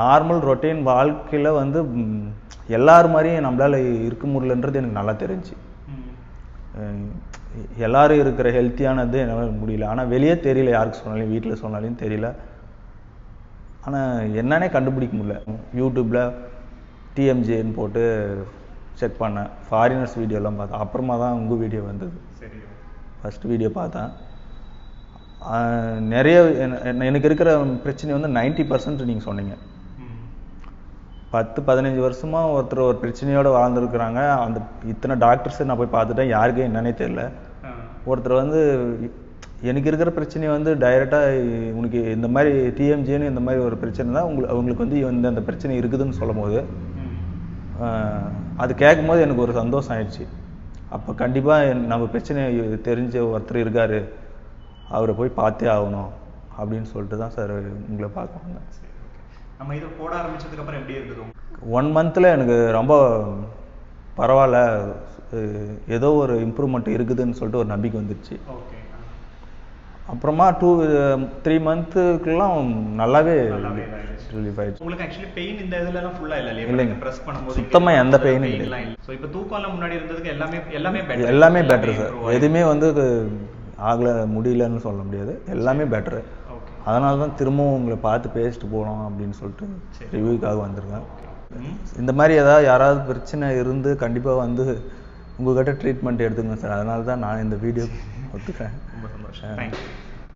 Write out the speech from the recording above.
Normal routine வாழ்க்கையில் வந்து எல்லார் மாதிரியும் நம்மளால் இருக்க முடியலன்றது எனக்கு நல்லா தெரிஞ்சு. எல்லாரும் இருக்கிற ஹெல்த்தியானது என்னால் முடியல. ஆனால் வெளியே தெரியல, யாருக்கு சொன்னாலும், வீட்டில் சொன்னாலும் தெரியல. ஆனால் என்னன்னே கண்டுபிடிக்க முடியல. யூடியூப்பில் டிஎம்ஜேன்னு போட்டு செக் பண்ணேன், ஃபாரினர்ஸ் வீடியோலாம் பார்த்தேன். அப்புறமா தான் உங்கள் வீடியோ வந்தது. ஃபஸ்ட்டு வீடியோ பார்த்தேன். நிறைய எனக்கு இருக்கிற பிரச்சனை வந்து 90% நீங்கள் சொன்னீங்க. 10-15 வருஷமாக ஒருத்தர் ஒரு பிரச்சனையோடு வாழ்ந்துருக்குறாங்க. அந்த இத்தனை டாக்டர்ஸை நான் போய் பார்த்துட்டேன், யாருக்கும் என்னன்னே தெரியல. ஒருத்தர் வந்து எனக்கு இருக்கிற பிரச்சனையை வந்து டைரெக்டாக உனக்கு இந்த மாதிரி டிஎம்ஜேன்னு இந்த மாதிரி ஒரு பிரச்சனை தான் உங்களுக்கு வந்து அந்த பிரச்சனை இருக்குதுன்னு சொல்லும் போது அது கேட்கும் போது எனக்கு ஒரு சந்தோஷம் ஆயிடுச்சு. அப்போ கண்டிப்பாக நம்ம பிரச்சனை தெரிஞ்ச ஒருத்தர் இருக்கார், அவரை போய் பார்த்தே ஆகணும் அப்படின்னு சொல்லிட்டு தான் சார் உங்களை பார்க்க வந்தேன். நம்ம இதை போட ஆரம்பிச்சதுக்கப்புறம் எப்படி இருக்குது? 1 monthல எனக்கு ரொம்ப பரவாயில்ல, ஏதோ ஒரு இம்ப்ரூவ்மெண்ட் இருக்குதுன்னு சொல்லிட்டு ஒரு நம்பிக்கை வந்துடுச்சு. அப்புறமா 2-3 monthக்குலாம் நல்லாவே ரிலீஃப் ஆயிடுச்சு. உங்களுக்கு ஆக்சுவலி பெயின் இந்த இதெல்லாம் ஃபுல்லா இல்லைங்க, பிரஸ் பண்ணும்போது சுத்தமாக எந்த பெயினும் இல்லை. ஸோ இப்போ தூக்கம்லாம் முன்னாடி இருந்ததுக்கு எல்லாமே பெட்டர் சார். எதுவுமே வந்து ஆகலை முடியலன்னு சொல்ல முடியாது, எல்லாமே பெட்டரு. அதனால தான் திரும்பவும் உங்களை பார்த்து பேசிட்டு போகணும் அப்படின்னு சொல்லிட்டு ரிவ்யூக்காக வந்திருக்கேன். இந்த மாதிரி யாராவது பிரச்சனை இருந்து கண்டிப்பாக வந்து உங்கள்கிட்ட ட்ரீட்மெண்ட் எடுத்துக்கணும் சார். அதனால தான் நான் இந்த வீடியோ ஒத்துக்கிறேன். ரொம்ப சந்தோஷம். தேங்க்யூ.